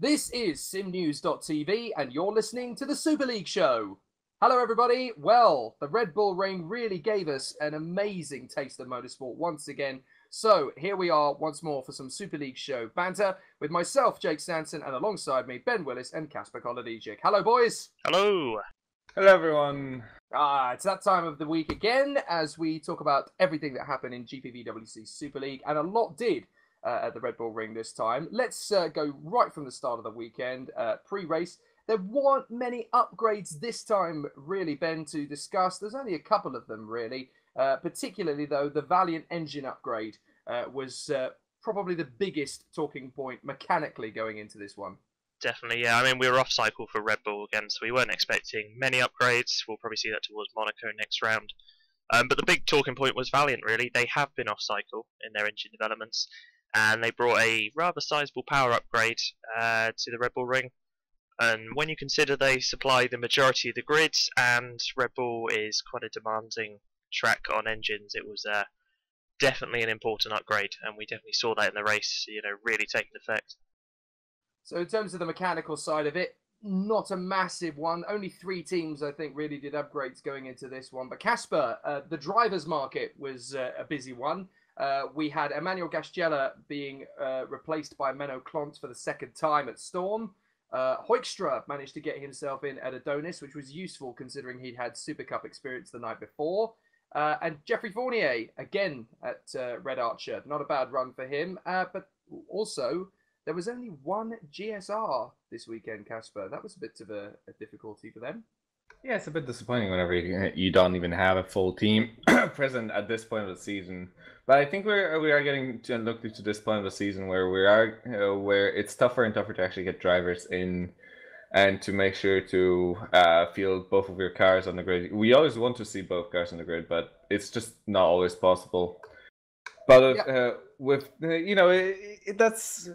This is SimNews.TV, and you're listening to the Superleague Show. Hello, everybody. Well, the Red Bull Ring really gave us an amazing taste of motorsport once again. So here we are once more for some Superleague Show banter with myself, Jake Stanton, and alongside me, Ben Willis and Kacper. Hello, boys. Hello. Hello, everyone. It's that time of the week again as we talk about everything that happened in GPVWC Superleague, and a lot did at the Red Bull Ring this time. Let's go right from the start of the weekend, pre-race. There weren't many upgrades this time, really, Ben, to discuss. There's only a couple of them, really. Particularly, though, the Valiant engine upgrade was probably the biggest talking point mechanically going into this one. Definitely, yeah. I mean, we were off cycle for Red Bull again, so we weren't expecting many upgrades. We'll probably see that towards Monaco next round. But the big talking point was Valiant, really. They have been off cycle in their engine developments, and they brought a rather sizable power upgrade to the Red Bull Ring. And when you consider they supply the majority of the grid, and Red Bull is quite a demanding track on engines, it was definitely an important upgrade, and we definitely saw that in the race, really taking effect. So in terms of the mechanical side of it, not a massive one. Only 3 teams, I think, really did upgrades going into this one. But Kacper, the drivers' market was a busy one. We had Emmanuel Gasgella being replaced by Menno Klont for the second time at Storm. Hoekstra managed to get himself in at Adonis, which was useful considering he'd had Super Cup experience the night before. And Jeffrey Fournier, again at Red Archer. Not a bad run for him. But also, there was only one GSR this weekend, Kacper. That was a bit of a difficulty for them. Yeah, it's a bit disappointing whenever you don't even have a full team present at this point of the season. But I think we are getting to look to this point of the season where where it's tougher and tougher to actually get drivers in and to make sure to field both of your cars on the grid. We always want to see both cars on the grid, but it's just not always possible. But that's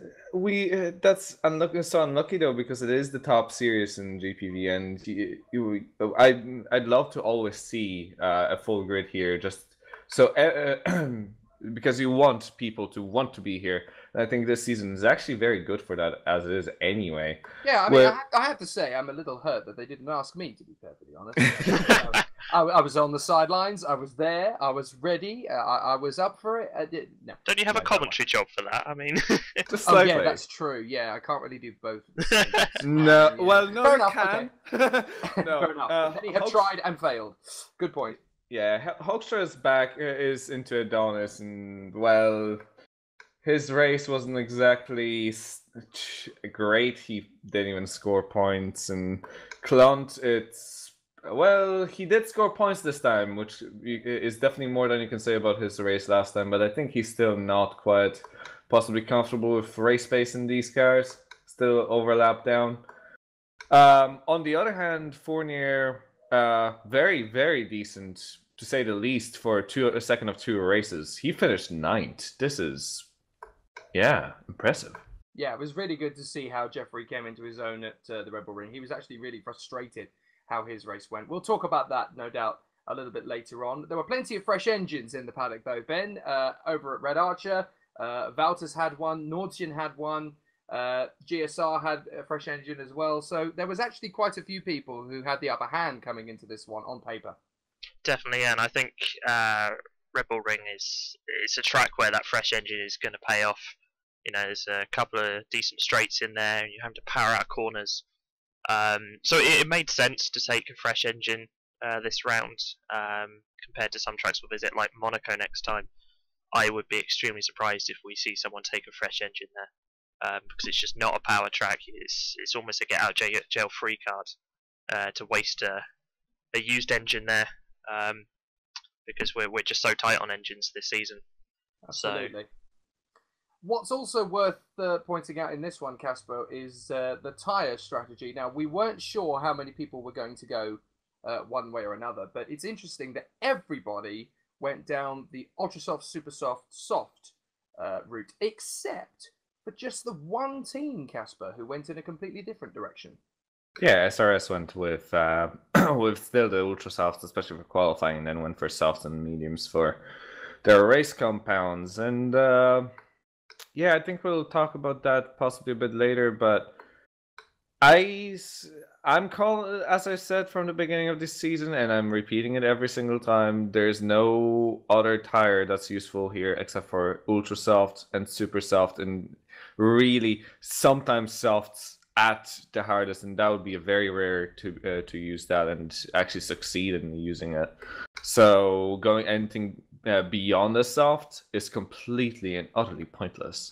unlucky though, because it is the top series in GPV, and I'd love to always see a full grid here, just so because you want people to want to be here. And I think this season is actually very good for that as it is anyway. Yeah, I mean, I have to say, I'm a little hurt that they didn't ask me, to be perfectly honest. I was on the sidelines. I was there. I was ready. I was up for it. No. Don't you have a commentary job for that? I mean, just oh yeah, that's true. Yeah, I can't really do both. No, well, no, fair you enough. can. Okay. No, fair enough. Many have tried and failed. Good point. Yeah, Hoekstra is back, is into Adonis, and well, his race wasn't exactly great. He didn't even score points, and Klont, he did score points this time, which is definitely more than you can say about his race last time, but I think he's still not quite possibly comfortable with race pace in these cars. Still overlap down. On the other hand, Fournier, very, very decent, to say the least, for a second of 2 races. He finished 9th. This is, impressive. Yeah, it was really good to see how Jeffrey came into his own at the Red Bull Ring. He was actually really frustrated how his race went. We'll talk about that, no doubt, a little bit later on. There were plenty of fresh engines in the paddock, though, Ben. Over at Red Archer, Valters had one, Nordchen had one, GSR had a fresh engine as well. So there was actually quite a few people who had the upper hand coming into this one on paper. Definitely, yeah, and I think Red Bull Ring it's a track where that fresh engine is going to pay off. There's a couple of decent straights in there, and you have to power out corners. So it made sense to take a fresh engine this round compared to some tracks we'll visit, like Monaco next time. I would be extremely surprised if we see someone take a fresh engine there, because it's just not a power track. It's almost a get out jail free card to waste a used engine there, because we're just so tight on engines this season. Absolutely. So, what's also worth pointing out in this one, Kacper, is the tyre strategy. Now, we weren't sure how many people were going to go one way or another, but it's interesting that everybody went down the Ultrasoft, Supersoft, Soft route, except for just the one team, Kacper, who went in a completely different direction. Yeah, SRS went with still the Ultrasofts, especially for qualifying, and then went for softs and mediums for their race compounds. And yeah, I think we'll talk about that possibly a bit later, but I'm calling, as I said from the beginning of this season, and I'm repeating it every single time. There's no other tire that's useful here except for ultra soft and super soft, and really sometimes softs at the hardest, and that would be very rare to use that and actually succeed in using it. So going anything beyond the soft is completely and utterly pointless.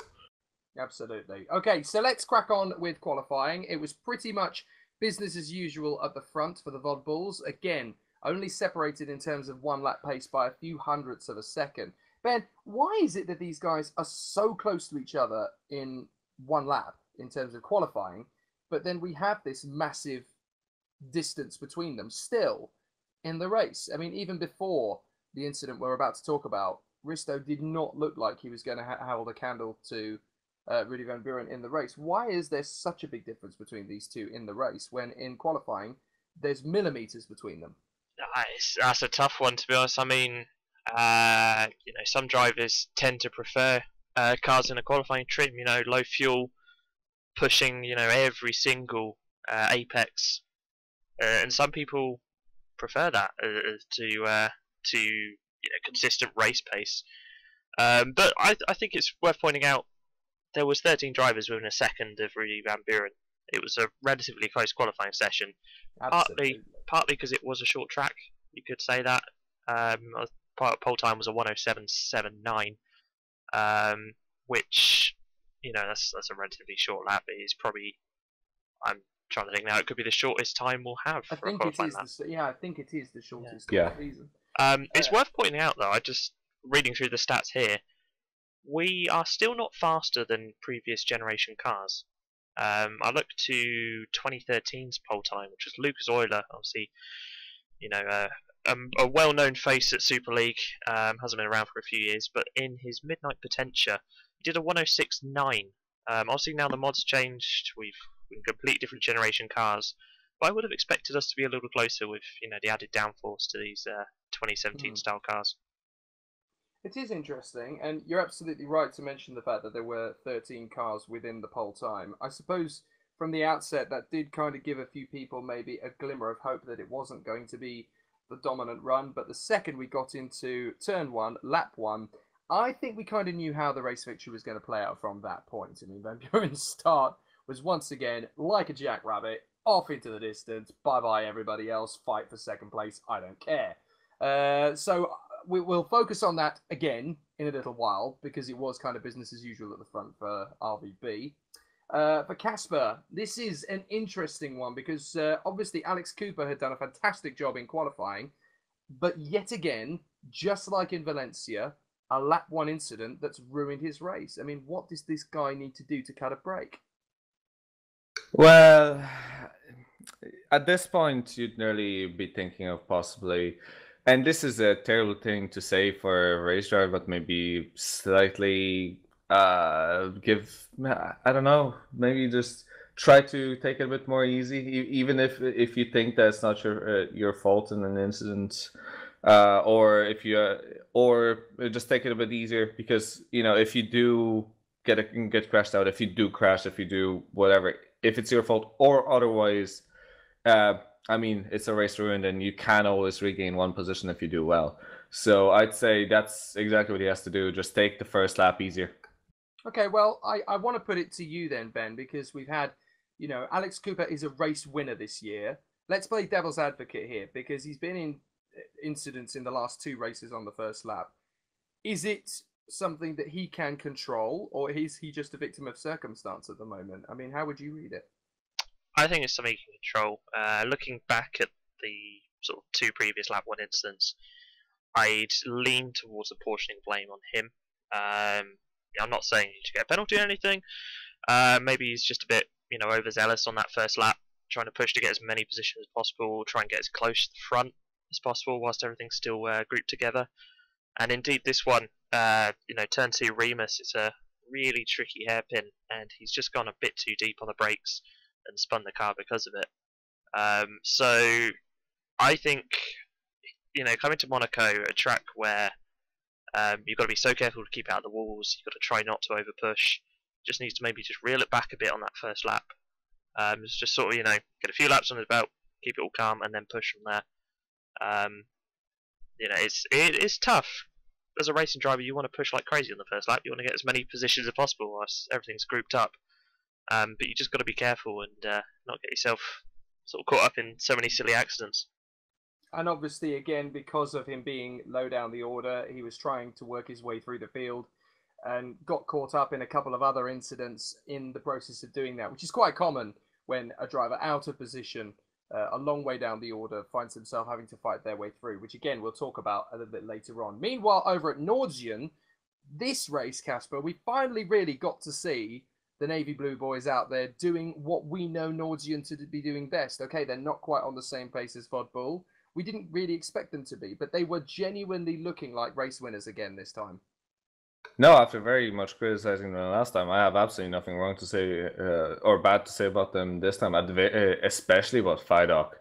Absolutely. Okay, so let's crack on with qualifying. It was pretty much business as usual at the front for the VOD Bulls. Again, only separated in terms of one lap pace by a few hundredths of a second. Ben, why is it that these guys are so close to each other in one lap in terms of qualifying, but then we have this massive distance between them still in the race? I mean, even before the incident we're about to talk about, Risto did not look like he was going to hold a candle to Rudy Van Buren in the race. Why is there such a big difference between these two in the race when in qualifying there's millimeters between them? That's a tough one, to be honest. I mean, some drivers tend to prefer cars in a qualifying trim. Low fuel, pushing every single apex, and some people prefer that to consistent race pace. But I think it's worth pointing out there was 13 drivers within a second of Rudy Van Buren. It was a relatively close qualifying session, partly because it was a short track. You could say that. Pole time was a 1:07.79, which that's a relatively short lap. It is probably, I'm trying to think now, it could be the shortest time we'll have for a qualifying lap. I think it is the shortest of the season. It's worth pointing out though. I just reading through the stats here. We are still not faster than previous generation cars. I looked to 2013's pole time, which was Lucas Euler, obviously, a well-known face at Super League. Hasn't been around for a few years, but in his Midnight Potentia, he did a 1:06.9. Obviously now the mod's changed. We've completely different generation cars, but I would have expected us to be a little closer with the added downforce to these 2017 style cars. It is interesting, and you're absolutely right to mention the fact that there were 13 cars within the pole time. I suppose from the outset that did kind of give a few people maybe a glimmer of hope that it wasn't going to be the dominant run, but the second we got into turn one, lap one, I think we kind of knew how the race victory was going to play out from that point. I mean, Van Buren's start was once again, like a jackrabbit, off into the distance, bye-bye everybody else, fight for second place, I don't care. So we'll focus on that again in a little while, because it was kind of business as usual at the front for RVB. For Kacper, this is an interesting one, because obviously Alex Cooper had done a fantastic job in qualifying, but yet again, just like in Valencia, a lap one incident that's ruined his race. I mean, what does this guy need to do to cut a break? Well, at this point, you'd nearly be thinking of possibly, and this is a terrible thing to say for a race driver, but maybe slightly give, I don't know, maybe just try to take it a bit more easy, even if you think that's not your fault in an incident, or if you or just take it a bit easier, because if you do get crashed out, if you do crash, if you do whatever, if it's your fault or otherwise, I mean, it's a race ruined, and you can always regain one position if you do well. So I'd say that's exactly what he has to do. Just take the first lap easier. Okay, well, I want to put it to you then, Ben, because we've had, Alex Cooper is a race winner this year. Let's play devil's advocate here, because he's been in incidents in the last two races on the first lap. Is it something that he can control, or is he just a victim of circumstance at the moment? I mean, how would you read it? I think it's something he can control. Looking back at the sort of two previous lap one incidents, I'd lean towards apportioning blame on him. I'm not saying he should get a penalty or anything. Maybe he's just a bit, overzealous on that first lap, trying to push to get as many positions as possible, try and get as close to the front as possible whilst everything's still grouped together. And indeed, this one, turn two Remus, it's a really tricky hairpin, and he's just gone a bit too deep on the brakes and spun the car because of it. So I think, coming to Monaco, a track where you've got to be so careful to keep out the walls, you've got to try not to over push, just needs to maybe just reel it back a bit on that first lap, It's just sort of, get a few laps on his belt, keep it all calm, and then push from there. It's tough. As a racing driver, you want to push like crazy on the first lap. You want to get as many positions as possible whilst everything's grouped up. But you just got to be careful and not get yourself sort of caught up in so many silly accidents. And obviously, again, because of him being low down the order, he was trying to work his way through the field and got caught up in a couple of other incidents in the process of doing that, which is quite common when a driver out of position a long way down the order finds himself having to fight their way through, which again we'll talk about a little bit later on. Meanwhile, over at Nordjylland, this race, Kacper, we finally really got to see the navy blue boys out there doing what we know Nordjylland to be doing best. Okay, they're not quite on the same pace as Vod Bull. We didn't really expect them to be, but they were genuinely looking like race winners again this time. No, after very much criticizing them last time, I have absolutely nothing wrong to say or bad to say about them this time, especially about Fidok.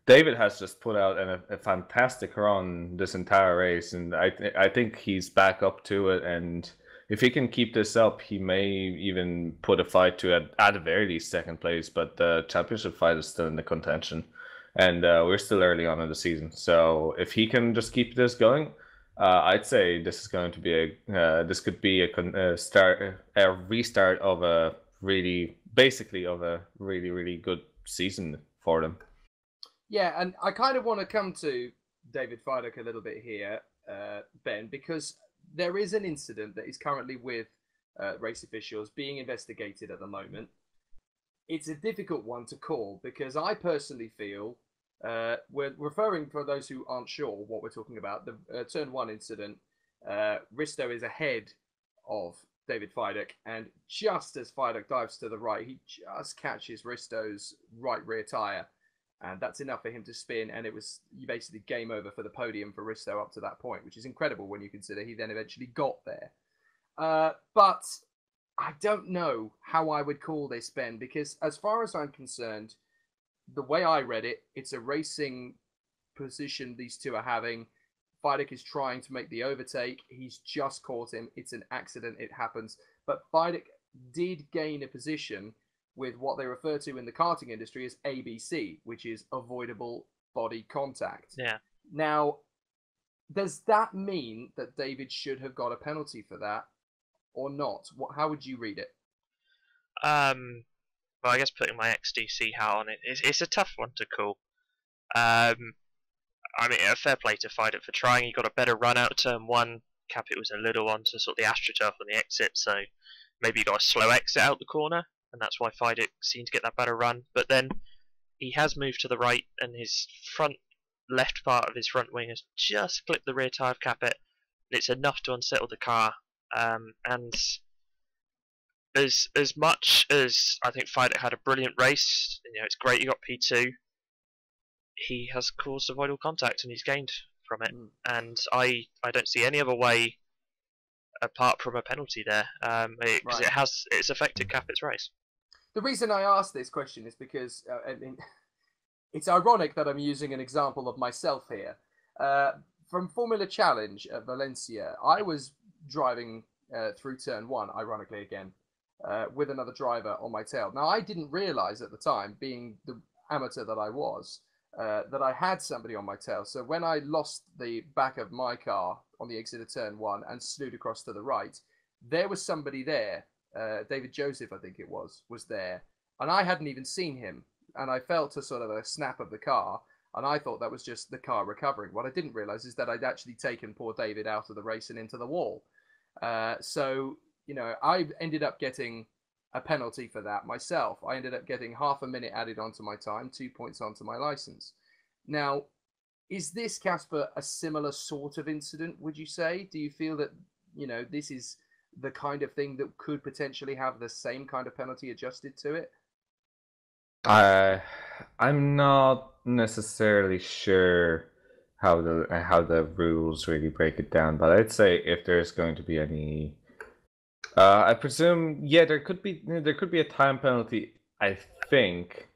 David has just put out a fantastic run this entire race, and I think he's back up to it, and if he can keep this up, he may even put a fight to at the very least second place, but the championship fight is still in the contention, and we're still early on in the season. So if he can just keep this going, I'd say this is going to be this could be a restart of a really good season for them. Yeah, and I kind of want to come to David Fidok a little bit here, Ben, because there is an incident that is currently with race officials being investigated at the moment. It's a difficult one to call because I personally feel we're referring, for those who aren't sure what we're talking about, the turn 1 incident. Risto is ahead of David Fidok, and just as Fidok dives to the right, he just catches Risto's right rear tyre, and that's enough for him to spin, and it was basically game over for the podium for Risto up to that point, which is incredible when you consider he then eventually got there. But I don't know how I would call this, Ben, because as far as I'm concerned, the way I read it, it's a racing position these two are having. Fidok is trying to make the overtake. He's just caught him. It's an accident. It happens. But Fidok did gain a position with what they refer to in the karting industry as ABC, which is avoidable body contact. Yeah. Now, does that mean that David should have got a penalty for that or not? How would you read it? Well, I guess putting my XDC hat on it's a tough one to call. I mean, a fair play to Fidok for trying. He got a better run out of turn 1. Kacper was a little onto sort of the AstroTurf on the exit, so maybe he got a slow exit out the corner, and that's why Fidok seemed to get that better run. But then he has moved to the right, and his left part of his front wing has just clipped the rear tyre of Kacper. It's enough to unsettle the car, and as much as I think Fidok had a brilliant race, it's great he got P2, he has caused avoidable contact and he's gained from it. And I don't see any other way apart from a penalty there, because it's affected Kacper's race. The reason I asked this question is because it's ironic that I'm using an example of myself here. From Formula Challenge at Valencia, I was driving through turn 1, ironically again, with another driver on my tail. Now, I didn't realize at the time, being the amateur that I was, that I had somebody on my tail. So when I lost the back of my car on the exit of turn 1 and slewed across to the right, there was somebody there, David Joseph, I think it was there. And I hadn't even seen him. And I felt a sort of a snap of the car, and I thought that was just the car recovering. What I didn't realize is that I'd actually taken poor David out of the race and into the wall. So, I ended up getting a penalty for that myself. I ended up getting half a minute added onto my time, 2 points onto my license. Now, is this, Kacper, a similar sort of incident, would you say? Do you feel that, this is the kind of thing that could potentially have the same kind of penalty adjusted to it? I'm not necessarily sure how the rules really break it down, but I'd say if there's going to be any, I presume, there could be a time penalty, I think.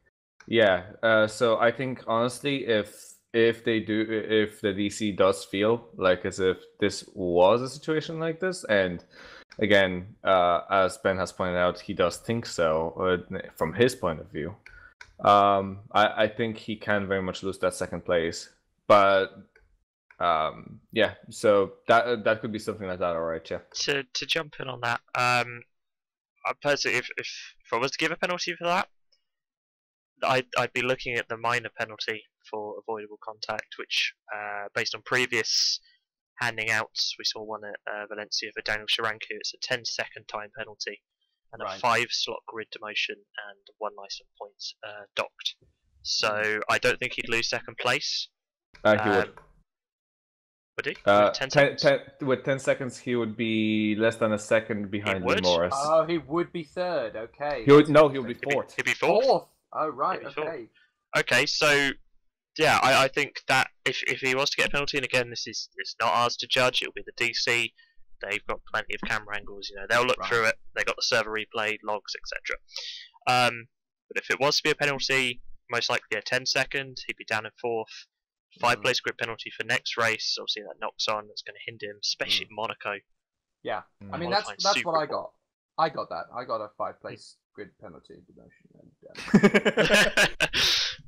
Yeah. So I think honestly, if the DC does feel like as if this was a situation like this, and again, as Ben has pointed out, he does think so from his point of view. I think he can very much lose that second place, but yeah. So that could be something like that. All right, yeah. To jump in on that, I personally, if I was to give a penalty for that, I'd be looking at the minor penalty for avoidable contact, which, based on previous handing outs, we saw one at Valencia for Daniel Sharanko. It's a 10-second time penalty and a 5-slot grid demotion and 1 license points docked. So I don't think he'd lose second place. He would. Would he? 10 seconds? With 10 seconds, he would be less than a second behind Morris. Oh, he would be third. Okay. He would be fourth. He'd be fourth. Oh, right. Okay. Okay, so yeah, I think that if he was to get a penalty, and again, it's not ours to judge. It'll be the DC. They've got plenty of camera angles. They'll look through it. They got the server replay logs, etc. But if it was to be a penalty, most likely a 10-second, he'd be down in fourth. 5-place grid penalty for next race. Obviously, that knocks on. That's going to hinder him, especially in Monaco. Yeah, I mean that's what I got. I got that. I got a 5-place grid penalty demotion.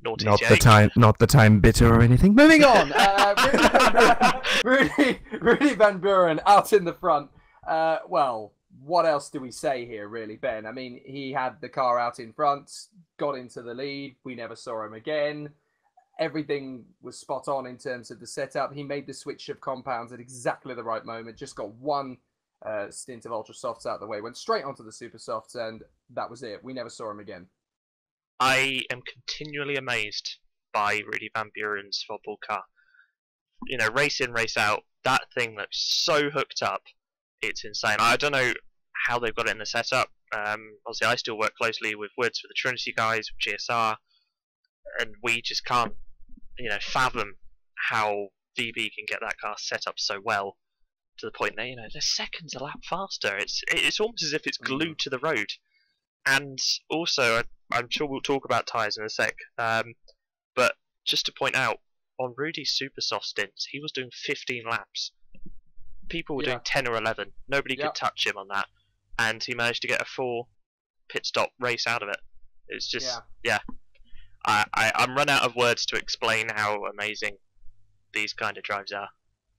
Naughty not Jake. Not the time bitter or anything. Moving on. Rudy Van Buren out in the front. Well, what else do we say here, really, Ben? I mean, he had the car out in front, got into the lead. We never saw him again. Everything was spot on in terms of the setup. He made the switch of compounds at exactly the right moment. Just got one stint of ultra softs out of the way. Went straight onto the super softs, and that was it. We never saw him again. I am continually amazed by Rudy Van Buren's football car. Race in, race out, that thing looks so hooked up. It's insane. I don't know how they've got it in the setup. Obviously, I still work closely with Woods, with the Trinity guys, with GSR, and we just can't, fathom how VB can get that car set up so well to the point that they're seconds a lap faster. It's almost as if it's glued to the road. And also, I'm sure we'll talk about tyres in a sec. But just to point out, on Rudy's super soft stints, he was doing 15 laps. People were doing 10 or 11. Nobody could touch him on that, and he managed to get a 4 pit stop race out of it. It's just, I'm run out of words to explain how amazing these kind of drives are.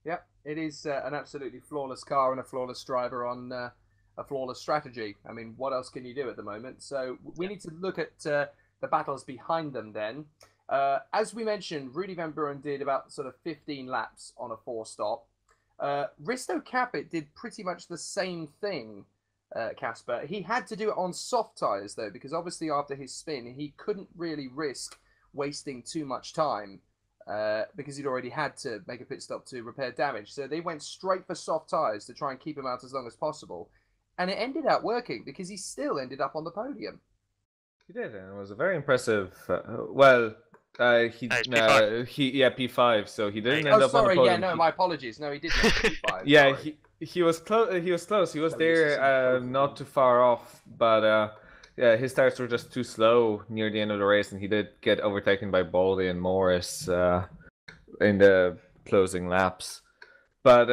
Yep, it is an absolutely flawless car and a flawless driver on a flawless strategy. I mean, what else can you do at the moment? So we need to look at the battles behind them then. As we mentioned, Rudy Van Buren did about sort of 15 laps on a 4-stop. Risto Capit did pretty much the same thing, Kacper. He had to do it on soft tyres, though, because obviously after his spin, he couldn't really risk wasting too much time because he'd already had to make a pit stop to repair damage. So they went straight for soft tyres to try and keep him out as long as possible. And it ended up working because he still ended up on the podium. He did, and it was a very impressive. P5. So he didn't end up on the podium. My apologies. No, he didn't. P5. Yeah, he was close. He was close. He was there, not too far off. But his tires were just too slow near the end of the race, and he did get overtaken by Baldy and Morris in the closing laps. But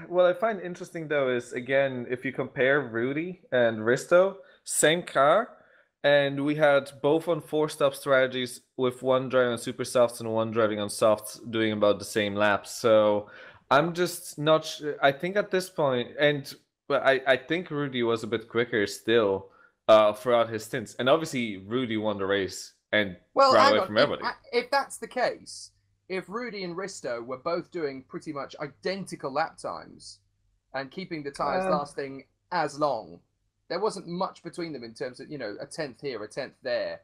what I find interesting though is, again, if you compare Rudy and Risto, same car, and we had both on 4-stop strategies, with one driving on super softs and one driving on softs, doing about the same laps. So I'm just not sure. I think at this point, I think Rudy was a bit quicker still throughout his stints, and obviously Rudy won the race and ran away from everybody. If that's the case, if Rudy and Risto were both doing pretty much identical lap times and keeping the tyres lasting as long, there wasn't much between them in terms of, a 10th here, a 10th there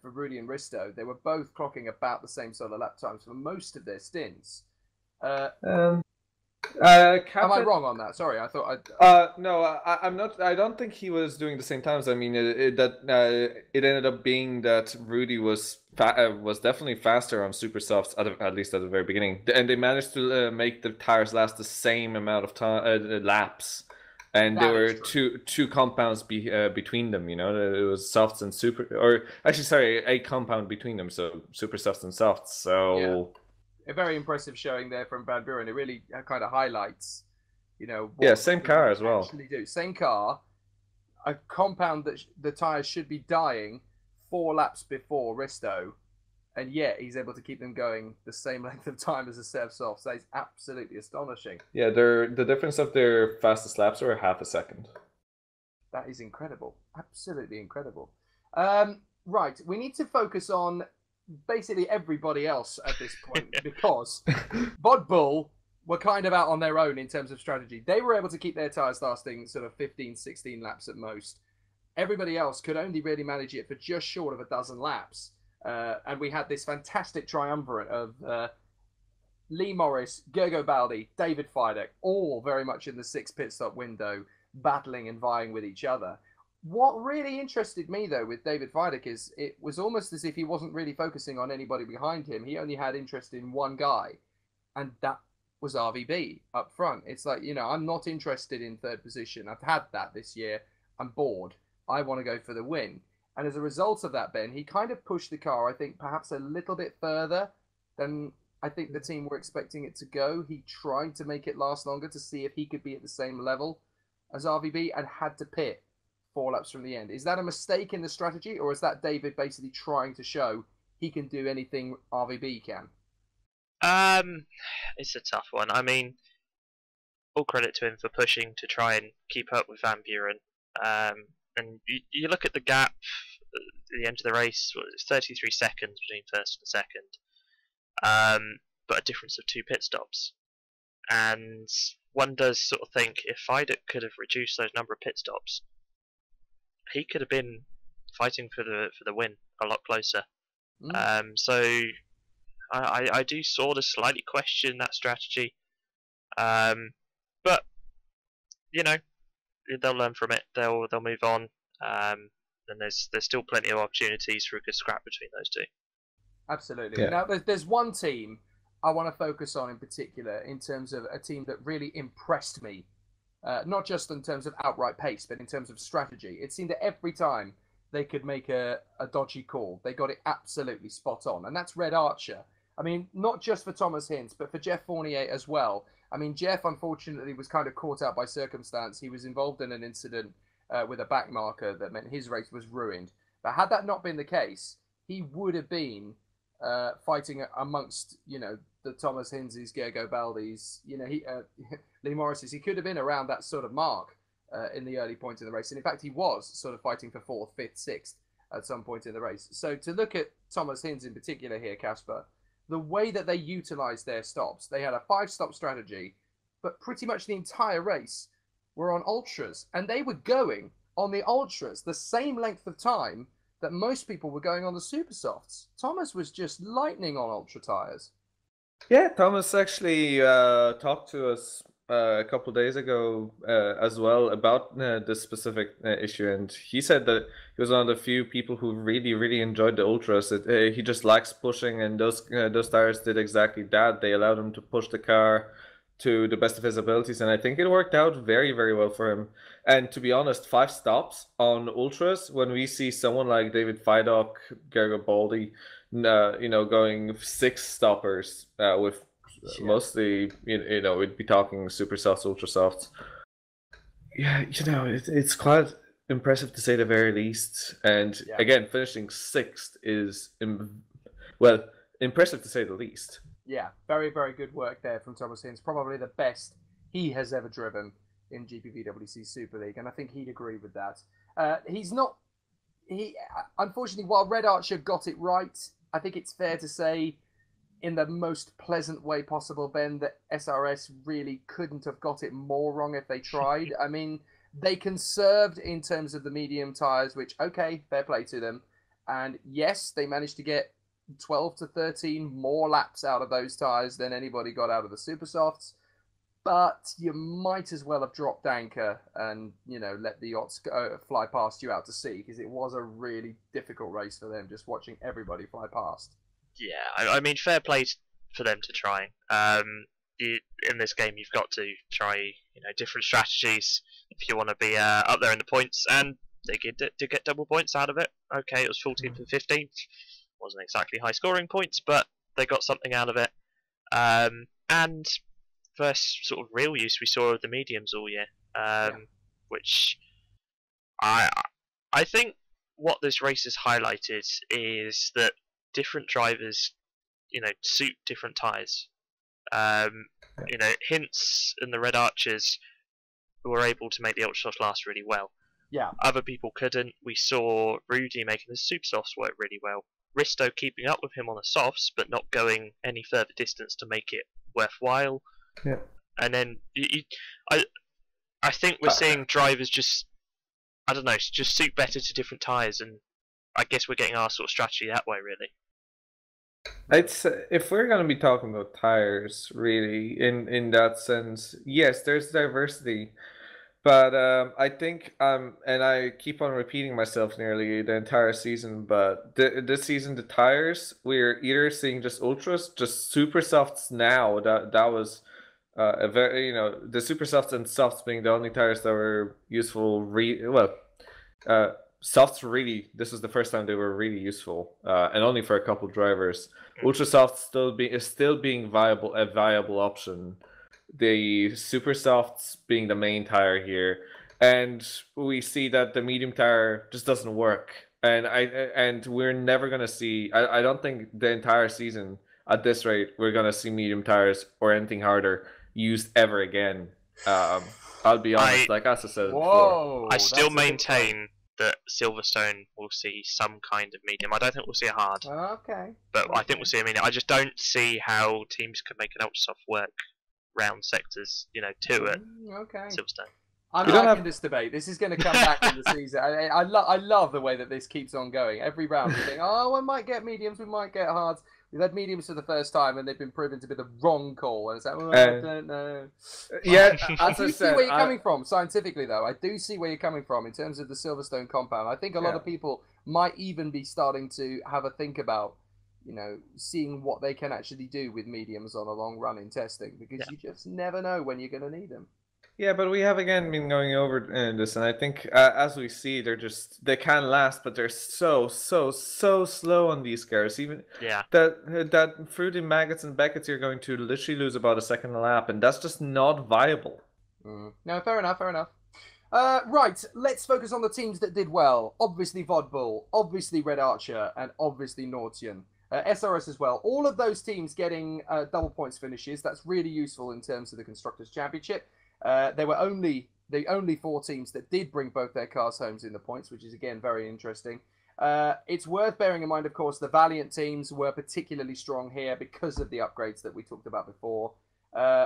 for Rudy and Risto. They were both clocking about the same sort of lap times for most of their stints. Am I wrong on that? Sorry, I thought no, I'm not. I don't think he was doing the same times. I mean, it ended up being that Rudy was definitely faster on super softs, at least at the very beginning, and they managed to make the tires last the same amount of time laps, and there were two compounds between them. It was softs and super, or actually, sorry, a compound between them, so super softs and softs. So. Yeah. A very impressive showing there from Van Buren. It really kind of highlights, You know, Yeah, same car as well. Actually do same car, a compound that the tires should be dying 4 laps before Risto, and yet he's able to keep them going the same length of time as the set of softs. That is absolutely astonishing. Yeah, the difference of their fastest laps are half a second. That is incredible. Absolutely incredible. Right, we need to focus on basically everybody else at this point because Bod Bull were kind of out on their own in terms of strategy. They were able to keep their tyres lasting sort of 15, 16 laps at most. Everybody else could only really manage it for just short of a dozen laps. And we had this fantastic triumvirate of Lee Morris, Gergo Baldi, David Fidek, all very much in the 6 pit stop window, battling and vying with each other. What really interested me, though, with David Fidek is it was almost as if he wasn't really focusing on anybody behind him. He only had interest in one guy, and that was RVB up front. It's like, you know, I'm not interested in 3rd position. I've had that this year. I'm bored. I want to go for the win. And as a result of that, Ben, he kind of pushed the car, I think, perhaps a little bit further than I think the team were expecting it to go. He tried to make it last longer to see if he could be at the same level as RVB and had to pit 4 laps from the end. Is that a mistake in the strategy, or is that David basically trying to show he can do anything RVB can? It's a tough one. I mean, all credit to him for pushing to try and keep up with Van Buren. And you look at the gap at the end of the race, it's 33 seconds between first and second, but a difference of 2 pit stops. And one does sort of think if Fidek could have reduced those number of pit stops, he could have been fighting for the win a lot closer. So I do sort of slightly question that strategy, but you know, they'll learn from it. They'll move on, and there's still plenty of opportunities for a good scrap between those two. Absolutely. Yeah. Now there's one team I want to focus on in particular in terms of a team that really impressed me. Not just in terms of outright pace, but in terms of strategy. It seemed that every time they could make a dodgy call, they got it absolutely spot on. And that's Red Archer. I mean, not just for Thomas Hintz, but for Jeff Fournier as well. I mean, Jeff, unfortunately, was kind of caught out by circumstance. He was involved in an incident with a back marker that meant his race was ruined. But had that not been the case, he would have been fighting amongst, you know, the Thomas Hintz's, Gergo Baldi's, you know, Lee Morris's. He could have been around that sort of mark in the early point in the race. And in fact, he was sort of fighting for 4th, 5th, 6th at some point in the race. So to look at Thomas Hintz in particular here, Kacper, the way that they utilized their stops, they had a 5-stop strategy, but pretty much the entire race were on ultras. And they were going on the ultras the same length of time that most people were going on the super softs. Thomas was just lightning on ultra tires. Yeah, Thomas actually talked to us a couple of days ago as well about this specific issue, and he said that he was one of the few people who really enjoyed the ultras. He just likes pushing, and those tires did exactly that. They allowed him to push the car to the best of his abilities, and I think it worked out very well for him. And to be honest, 5 stops on ultras, when we see someone like David Fidek, Gergo Baldi, you know, going 6 stoppers with mostly, you know, we'd be talking super softs, ultra softs. Yeah, you know, it's quite impressive to say the very least. And again, finishing 6th is, well, impressive to say the least. Yeah, very good work there from Thomas Hintz. Probably the best he has ever driven in GPVWC Superleague, and I think he'd agree with that. Unfortunately, while Red Archer got it right, I think it's fair to say, in the most pleasant way possible, Ben, that SRS really couldn't have got it more wrong if they tried. I mean, they conserved in terms of the medium tyres, which, okay, fair play to them. And yes, they managed to get 12 to 13 more laps out of those tyres than anybody got out of the super softs. But you might as well have dropped anchor and, you know, let the yachts fly past you out to sea, because it was a really difficult race for them, just watching everybody fly past. Yeah, I mean, fair play for them to try. In this game, you've got to try, you know, different strategies if you want to be up there in the points, and they did get double points out of it. Okay, it was 14th and 15th. Wasn't exactly high scoring points, but they got something out of it. And first sort of real use we saw of the mediums all year, which I think what this race has highlighted is that different drivers, suit different tyres. Hints and the Red Archers were able to make the Ultra Softs last really well. Yeah. Other people couldn't. We saw Rudy making the Super Softs work really well. Risto keeping up with him on the softs, but not going any further distance to make it worthwhile. Yeah. And then I think we're seeing drivers just suit better to different tyres, and I guess we're getting our sort of strategy that way, really. If we're going to be talking about tires, really, in that sense, yes, there's diversity. But I think, and I keep on repeating myself nearly the entire season, but this season, the tires, we're either seeing just ultras, just super softs now. That was a very, the super softs and softs being the only tires that were useful. Softs really, this was the first time they were really useful, and only for a couple drivers. Ultra softs still being a viable option. The super softs being the main tire here, and we see that the medium tire just doesn't work. And we're never gonna see. I don't think the entire season at this rate we're gonna see medium tires or anything harder used ever again. I'll be honest, like as I said before. I still maintain that Silverstone will see some kind of medium. I don't think we'll see a hard. Okay. But I think we'll see a medium. I just don't see how teams could make an ultra soft work round sectors, 2 at Silverstone. I'm liking this debate. This is going to come back in the season. I love the way that this keeps on going. Every round we think, we might get mediums, we might get hards. We've had mediums for the first time, and they've been proven to be the wrong call. And it's like, I don't know. Yeah, I do see where you're coming from, scientifically, though. I do see where you're coming from in terms of the Silverstone compound. I think a lot of people might even be starting to have a think about, seeing what they can actually do with mediums on a long run in testing, because you just never know when you're going to need them. Yeah, but we have again been going over this, and I think as we see, they can last, but they're so slow on these cars. Even that Fruity, Maggots, and Beckett's you're going to literally lose about a second a lap, and that's just not viable. No, fair enough. Right, let's focus on the teams that did well. Obviously Vodbull, obviously Red Archer, and obviously Nortian. SRS as well. All of those teams getting double points finishes. That's really useful in terms of the Constructors' Championship. There were only 4 teams that did bring both their cars home in the points, which is, again, very interesting. It's worth bearing in mind, of course, the Valiant teams were particularly strong here because of the upgrades that we talked about before.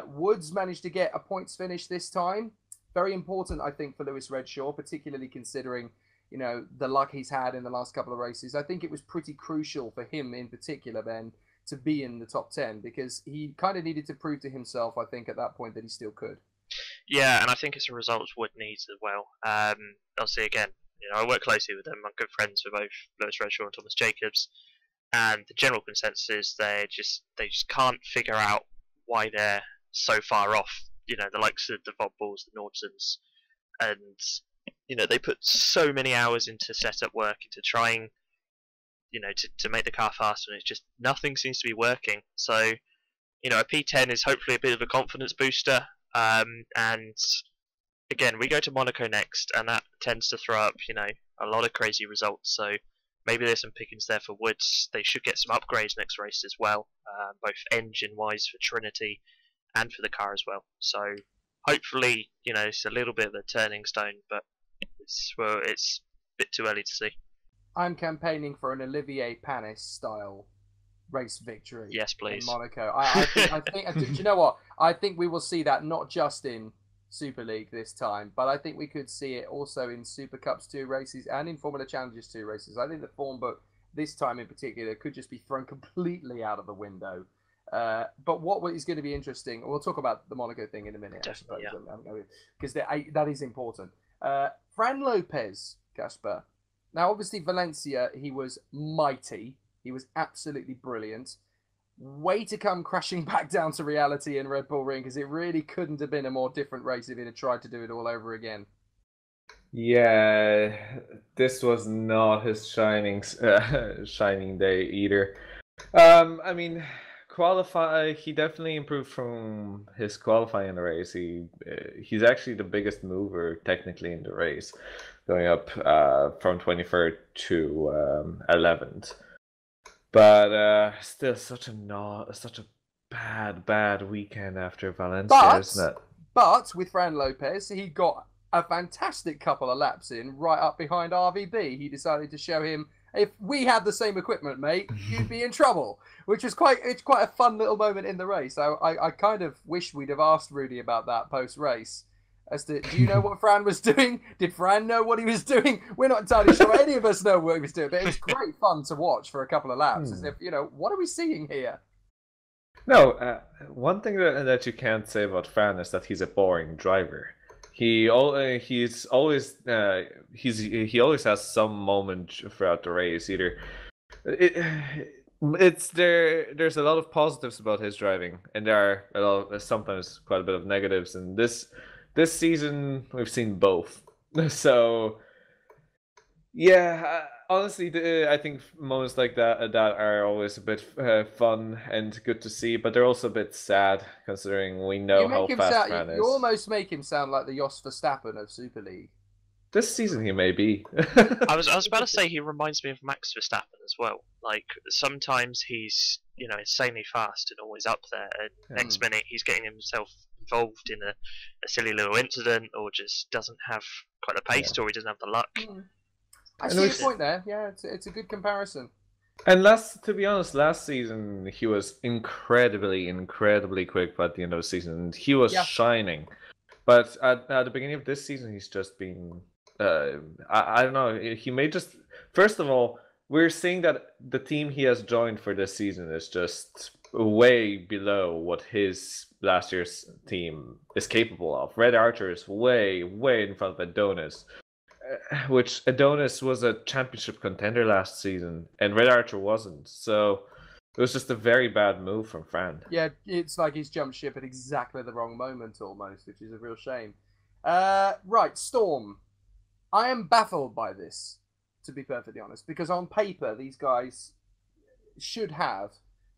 Woods managed to get a points finish this time. Very important, I think, for Lewis Redshaw, particularly considering, the luck he's had in the last couple of races. I think it was pretty crucial for him in particular, Ben, to be in the top 10, because he kind of needed to prove to himself, I think, at that point that he still could. Yeah, and I think it's a result Wood needs as well. Obviously, again, I work closely with them. I'm good friends with both Lewis Redshaw and Thomas Jacobs, and the general consensus is they just can't figure out why they're so far off. The likes of the Vodbulls, the Nordstons, and they put so many hours into setup work, into trying, to make the car faster, and it's just nothing seems to be working. So, a P10 is hopefully a bit of a confidence booster. And again, we go to Monaco next, and that tends to throw up, a lot of crazy results. So maybe there's some pickings there for Woods. They should get some upgrades next race as well, both engine-wise for Trinity and for the car as well. So hopefully, it's a little bit of a turning stone, but it's a bit too early to see. I'm campaigning for an Olivier Panis style race victory. Yes, please. In Monaco. I think. Do you know what? I think we will see that not just in Super League this time, but I think we could see it also in Super Cups 2 races and in Formula Challenges 2 races. I think the form book this time in particular could just be thrown completely out of the window. But what is going to be interesting, we'll talk about the Monaco thing in a minute, definitely, I suppose, because that is important. Fran Lopez, Kacper. Now, obviously, Valencia, he was mighty. He was absolutely brilliant. Way to come crashing back down to reality in Red Bull Ring, because it really couldn't have been a more different race if he'd have tried to do it all over again. Yeah, this was not his shining day either. I mean, he definitely improved from his qualifying in the race. He's actually the biggest mover technically in the race, going up from 23rd to 11th. But still, such a bad weekend after Valencia, isn't it? But with Fran Lopez, he got a fantastic couple of laps in right up behind RVB. He decided to show him, if we had the same equipment, mate, you'd be in trouble, which was quite a fun little moment in the race. I kind of wish we'd have asked Rudy about that post-race. As to, do you know what Fran was doing? Did Fran know what he was doing? We're not entirely sure any of us know what he was doing, but it was great fun to watch for a couple of laps. As if, what are we seeing here? No, one thing that you can't say about Fran is that he's a boring driver. He always has some moment throughout the race. Either there's a lot of positives about his driving, and there are sometimes quite a bit of negatives. And this season we've seen both. So yeah, honestly, I think moments like that are always a bit fun and good to see, but they're also a bit sad considering we know how fast Fran is. You almost make him sound like the Jos Verstappen of Super League. This season he may be. I was about to say he reminds me of Max Verstappen as well. Like sometimes he's insanely fast and always up there, and next minute he's getting himself involved in a silly little incident, or just doesn't have quite the pace, or he doesn't have the luck. I see your point there. Yeah, it's a good comparison. And to be honest, last season he was incredibly quick by the end of the season. And he was shining. But at the beginning of this season, he's just been... I don't know. He may just... First of all, we're seeing that the team he has joined for this season is just way below what his last year's team is capable of. Red Archer is way in front of Adonis. Which Adonis was a championship contender last season, and Red Archer wasn't. So it was just a very bad move from Fran. Yeah, it's like he's jumped ship at exactly the wrong moment almost, which is a real shame. Right, Storm. I am baffled by this, to be perfectly honest, because on paper, these guys should have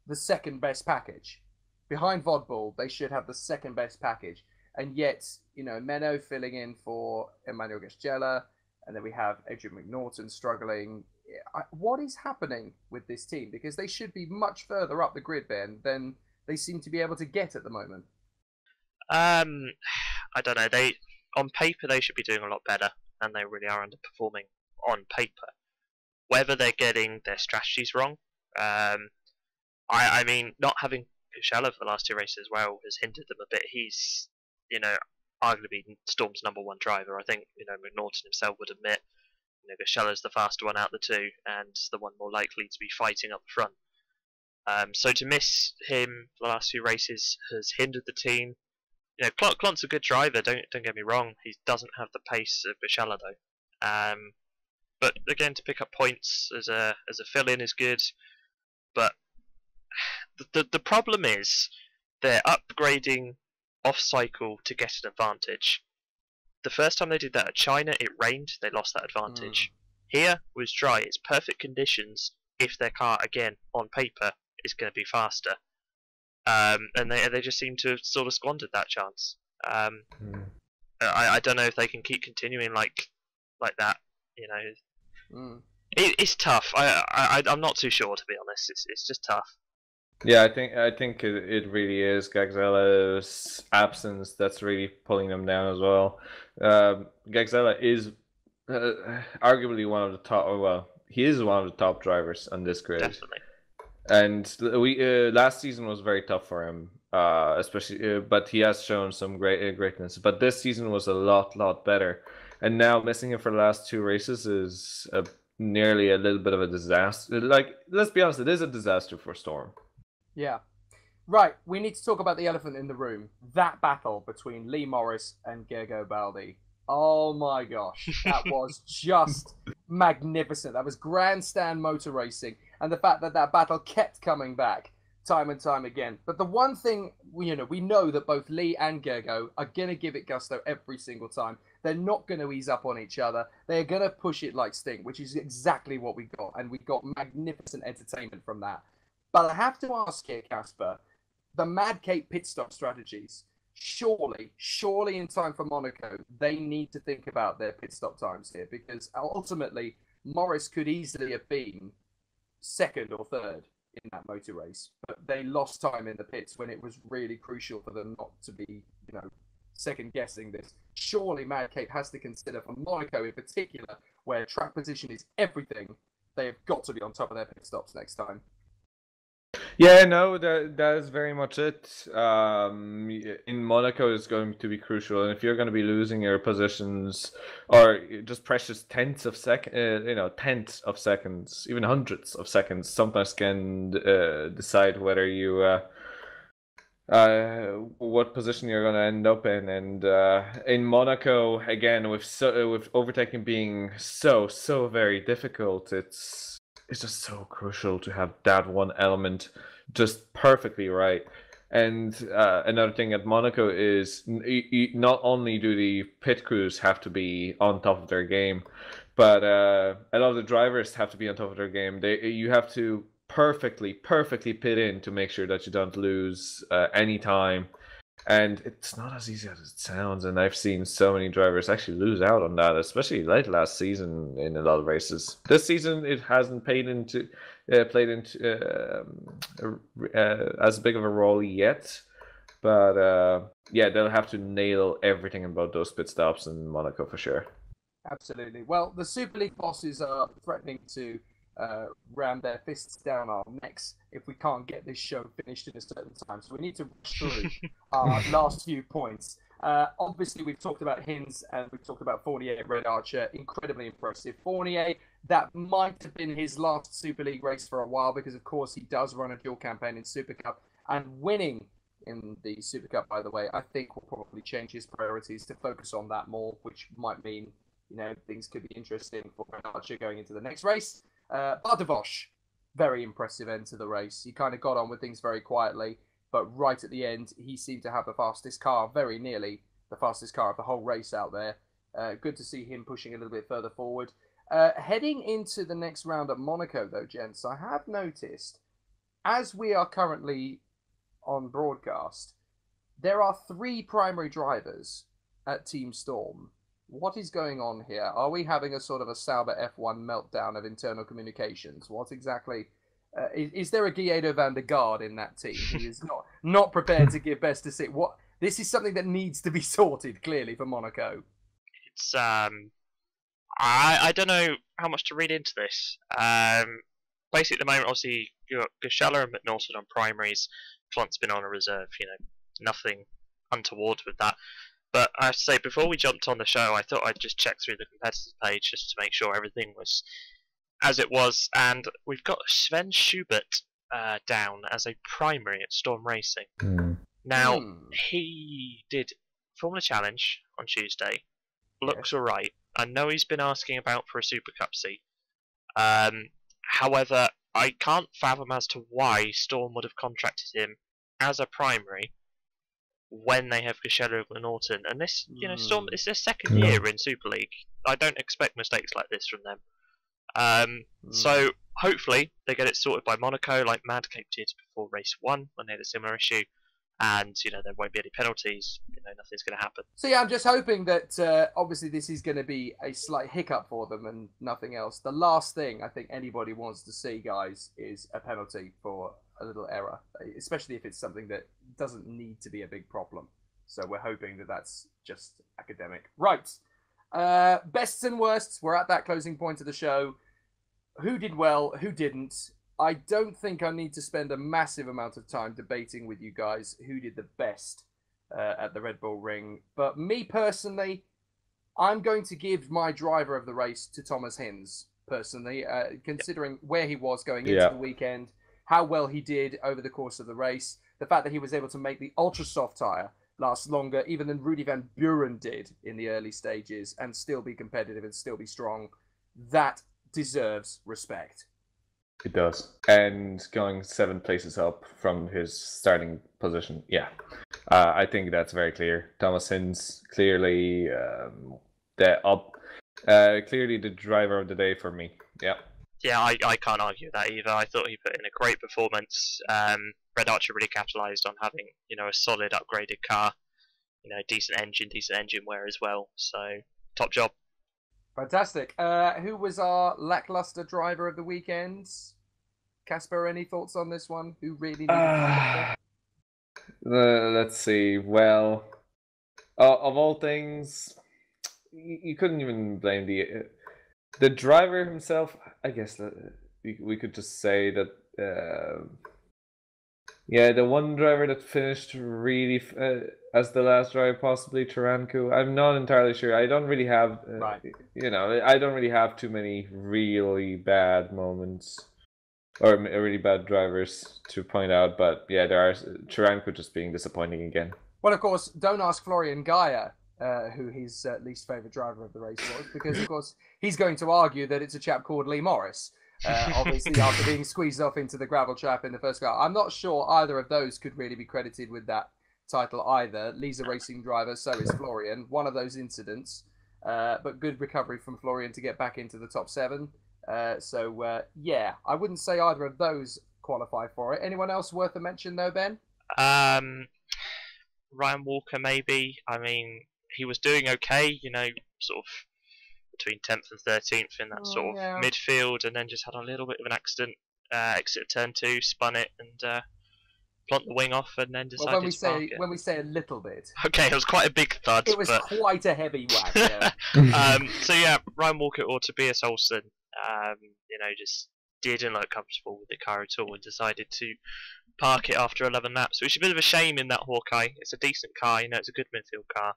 the second best package. Behind Vodball, they should have the second best package. And yet, Menno filling in for Emmanuel Gesgela, and then we have Adrian McNaughton struggling. What is happening with this team? Because they should be much further up the grid than they seem to be able to get at the moment. I don't know. On paper they should be doing a lot better, and they really are underperforming on paper. Whether they're getting their strategies wrong, I mean, not having Gesgela for the last two races as well has hindered them a bit. He's arguably Storm's number one driver. I think McNaughton himself would admit Gesgela's the faster one out of the two and the one more likely to be fighting up front. So to miss him the last few races has hindered the team. Klont's a good driver. Don't get me wrong. He doesn't have the pace of Gesgela though. But again, to pick up points as a fill-in is good. But the problem is they're upgrading off cycle to get an advantage. The first time they did that at China, it rained, they lost that advantage. Here was dry, it's perfect conditions if their car, again, on paper, is going to be faster. And they just seem to have sort of squandered that chance. I don't know if they can keep continuing like that. It's tough. I'm not too sure, to be honest. It's just tough. Yeah, I think it really is Gesgela's absence that's really pulling them down as well. Gesgela is arguably one of the top. Well, he is one of the top drivers on this grid. Definitely. And we last season was very tough for him, especially. But he has shown some greatness. But this season was a lot better. And now missing him for the last two races is nearly a little bit of a disaster. Like, let's be honest, it is a disaster for Storm. Yeah. Right, we need to talk about the elephant in the room. That battle between Lee Morris and Gergo Baldi. Oh my gosh, that was just magnificent. That was grandstand motor racing. And the fact that battle kept coming back time and time again. But the one thing, we know that both Lee and Gergo are going to give it gusto every single time. They're not going to ease up on each other. They're going to push it like stink, which is exactly what we got. And we got magnificent entertainment from that. But I have to ask here, Kacper, the Mad Cape pit stop strategies. Surely in time for Monaco, they need to think about their pit stop times here, because ultimately Morris could easily have been second or third in that motor race, but they lost time in the pits when it was really crucial for them not to be, second guessing this. Surely Mad Cape has to consider for Monaco in particular, where track position is everything, they have got to be on top of their pit stops next time. Yeah, no, that is very much it. In Monaco, it's going to be crucial, and if you're going to be losing your positions, or just precious tenths of seconds, even hundreds of seconds, sometimes can decide whether you what position you're going to end up in. And in Monaco, again, with overtaking being so very difficult, it's just so crucial to have that one element just perfectly right. And another thing at Monaco is not only do the pit crews have to be on top of their game, but a lot of the drivers have to be on top of their game. You have to perfectly pit in to make sure that you don't lose any time. And it's not as easy as it sounds, and I've seen so many drivers actually lose out on that, especially late last season in a lot of races. This season, it hasn't played into as big of a role yet, but yeah, they'll have to nail everything about those pit stops in Monaco for sure. Absolutely. Well, the Super League bosses are threatening to ram their fists down our necks if we can't get this show finished in a certain time. So we need to rush through our last few points. Obviously, we've talked about Hinz and we've talked about Fournier at Red Archer. Incredibly impressive. Fournier, that might have been his last Super League race for a while because, of course, he does run a dual campaign in Super Cup. And winning in the Super Cup, by the way, I think will probably change his priorities to focus on that more, which might mean, things could be interesting for Red Archer going into the next race. Bardevosh, very impressive end to the race. He kind of got on with things very quietly, but right at the end, he seemed to have the fastest car, very nearly the fastest car of the whole race out there. Good to see him pushing a little bit further forward. Heading into the next round at Monaco, though, gents, I have noticed, as we are currently on broadcast, there are 3 primary drivers at Team Storm. What is going on here? Are we having a sort of a Sauber F1 meltdown of internal communications? What exactly? Is there a Guido van der Gaard in that team who is not prepared to give best to see? This is something that needs to be sorted, clearly, for Monaco. It's I don't know how much to read into this. Basically, at the moment, obviously, you've got Gushala and McNaughton on primaries. Klont's been on a reserve. Nothing untoward with that. But I have to say, before we jumped on the show, I thought I'd just check through the competitors page just to make sure everything was as it was. And we've got Sven Schubert down as a primary at Storm Racing. Now, he did Formula Challenge on Tuesday. Looks alright. I know he's been asking about for a Super Cup seat. However, I can't fathom as to why Storm would have contracted him as a primary when they have Gushala and Norton. And this, Storm, it's their second year in Super League. I don't expect mistakes like this from them. So hopefully they get it sorted by Monaco, like Mad Cape did before race 1 when they had a similar issue. And there won't be any penalties. Nothing's going to happen. So yeah, I'm just hoping that obviously this is going to be a slight hiccup for them and nothing else. The last thing I think anybody wants to see, guys, is a penalty for a little error, especially if it's something that doesn't need to be a big problem. So we're hoping that that's just academic. Right. Bests and worsts. We're at that closing point of the show. Who did well? Who didn't? I don't think I need to spend a massive amount of time debating with you guys who did the best at the Red Bull Ring. But me personally, I'm going to give my driver of the race to Thomas Hinz, personally, considering where he was going into the weekend, how well he did over the course of the race, the fact that he was able to make the ultra soft tyre last longer even than Rudy van Buren did in the early stages and still be competitive and still be strong. That deserves respect. It does. And going 7 places up from his starting position, I think that's very clear. Thomas Hinz, clearly clearly the driver of the day for me. Yeah. Yeah, I can't argue with that either. I thought he put in a great performance. Red Archer really capitalised on having, a solid upgraded car, decent engine wear as well. So, top job. Fantastic. Who was our lackluster driver of the weekend? Kacper, any thoughts on this one? Who really needed Let's see. Well, of all things, you couldn't even blame the driver himself. I guess we could just say that. Yeah, the one driver that finished really as the last driver, possibly Taranko. I'm not entirely sure. I don't really have, Right. I don't really have too many really bad moments or really bad drivers to point out. But yeah, there are Taranko just being disappointing again. Well, of course, don't ask Florian Gaia who his least favourite driver of the race was, because, of course, he's going to argue that it's a chap called Lee Morris. Obviously, after being squeezed off into the gravel trap in the first car. I'm not sure either of those could really be credited with that title either. Lee's a racing driver, so is Florian. One of those incidents, but good recovery from Florian to get back into the top 7. Yeah, I wouldn't say either of those qualify for it. Anyone else worth a mention, though, Ben? Ryan Walker, maybe. I mean, he was doing okay, sort of between 10th and 13th in that sort of midfield, and then just had a little bit of an accident, exit of turn 2, spun it, and plonked the wing off, and then decided to park it. When we say a little bit... Okay, it was quite a big thud. It was quite a heavy whack, yeah. So yeah, Ryan Walker or Tobias Olsen, just didn't look comfortable with the car at all and decided to park it after 11 laps, which is a bit of a shame in that Hawkeye. It's a decent car, it's a good midfield car,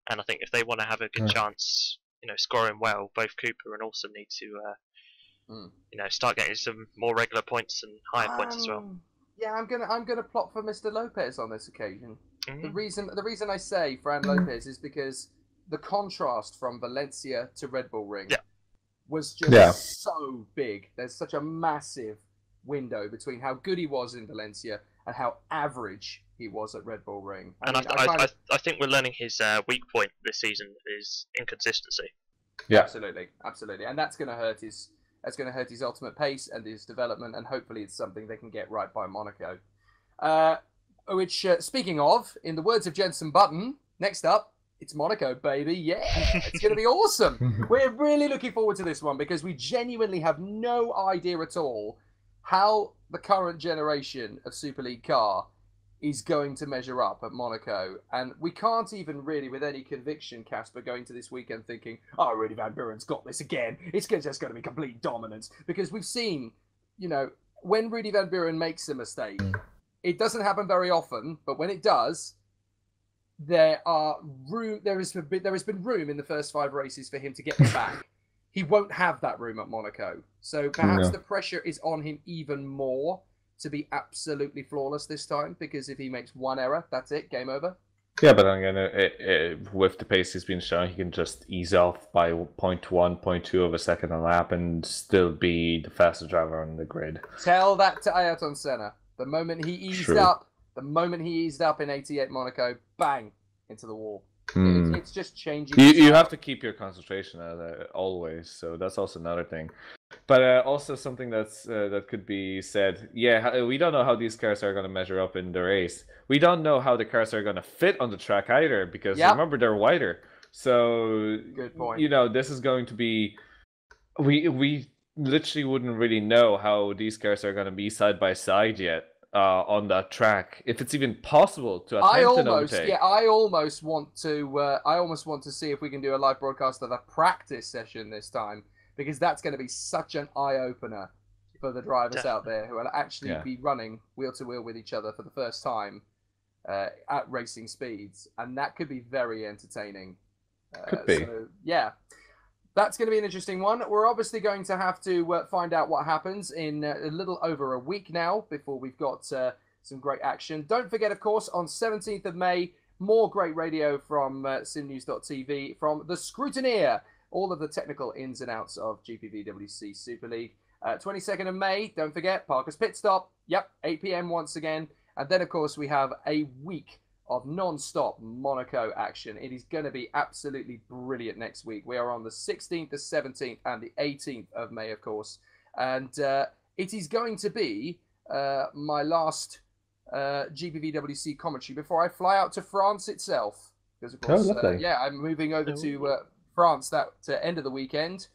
and I think if they want to have a good chance, scoring well, both Cooper and Olsen need to, start getting some more regular points and higher points as well. Yeah, I'm gonna plot for Mr. Lopez on this occasion. The reason I say Fran Lopez is because the contrast from Valencia to Red Bull Ring was just so big. There's such a massive window between how good he was in Valencia and how average he was at Red Bull Ring. I think we're learning his weak point this season is inconsistency. Yeah, absolutely, and that's going to hurt his ultimate pace and his development, and hopefully it's something they can get right by Monaco. Which, speaking of, in the words of Jensen Button, next up, it's Monaco, baby. Yeah, it's going to be awesome. We're really looking forward to this one because we genuinely have no idea at all how the current generation of Super League car is going to measure up at Monaco. And we can't even really, with any conviction, Kacper, go into this weekend thinking, oh, Rudy Van Buren's got this again. It's just going to be complete dominance. Because we've seen, when Rudy Van Buren makes a mistake, it doesn't happen very often, but when it does, there has been room in the first 5 races for him to get them back. He won't have that room at Monaco. So perhaps the pressure is on him even more to be absolutely flawless this time, because if he makes one error, that's it, game over. Yeah, but again, with the pace he's been shown, he can just ease off by 0.1, 0.2 of a second a lap and still be the fastest driver on the grid. Tell that to Ayrton Senna. The moment he eased up in 88 Monaco, bang, into the wall. It's just changing. You have to keep your concentration always, so that's also another thing. But also something that could be said. Yeah, we don't know how these cars are going to measure up in the race. We don't know how the cars are going to fit on the track either, because remember, they're wider. So good point. This is going to be. We literally wouldn't really know how these cars are going to be side by side yet. On that track, if it's even possible to attempt an overtake. Yeah, I almost want to see if we can do a live broadcast of a practice session this time, because that's going to be such an eye-opener for the drivers out there who will actually be running wheel to wheel with each other for the first time at racing speeds, and that could be very entertaining. Could be. So, yeah. That's going to be an interesting one. We're obviously going to have to find out what happens in a little over a week now before we've got some great action. Don't forget, of course, on 17th of May, more great radio from SimNews.TV from the Scrutineer. All of the technical ins and outs of GPVWC Superleague. 22nd of May, don't forget, Parker's Pit Stop. Yep, 8 p.m. once again. And then, of course, we have a week of non-stop Monaco action. It is going to be absolutely brilliant next week. We are on the 16th, the 17th, and the 18th of May, of course. And it is going to be my last GPVWC commentary before I fly out to France itself. Because, of course, yeah, I'm moving over to France that end of the weekend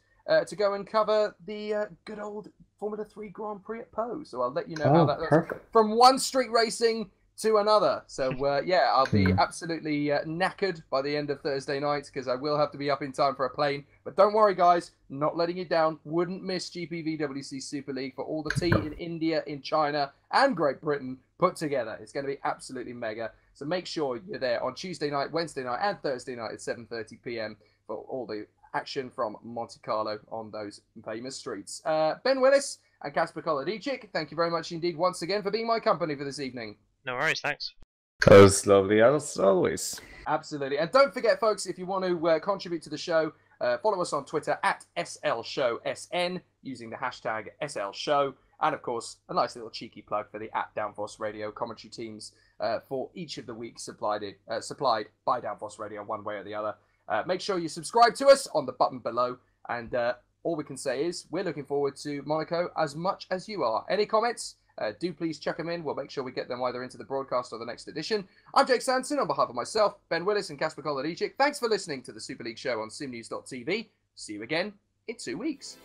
to go and cover the good old Formula 3 Grand Prix at Pau. So I'll let you know how that goes. From one street racing to another. So, yeah, I'll be absolutely knackered by the end of Thursday night because I will have to be up in time for a plane. But don't worry, guys, not letting you down. Wouldn't miss GPVWC Super League for all the tea in India, in China, and Great Britain put together. It's going to be absolutely mega. So make sure you're there on Tuesday night, Wednesday night, and Thursday night at 7:30 p.m. for all the action from Monte Carlo on those famous streets. Ben Willis and Kacper Kolodicic, thank you very much indeed once again for being my company for this evening. No worries, thanks. That was lovely, as always. Absolutely. And don't forget, folks, if you want to contribute to the show, follow us on Twitter at SLShowSN using the hashtag SLShow. And, of course, a nice little cheeky plug for the at Downforce Radio commentary teams for each of the weeks supplied by Downforce Radio one way or the other. Make sure you subscribe to us on the button below. And all we can say is we're looking forward to Monaco as much as you are. Any comments? Do please chuck them in. We'll make sure we get them either into the broadcast or the next edition. I'm Jake Sanson on behalf of myself, Ben Willis and Kacper Kolodicic. Thanks for listening to the Superleague Show on SimNews.TV. See you again in 2 weeks.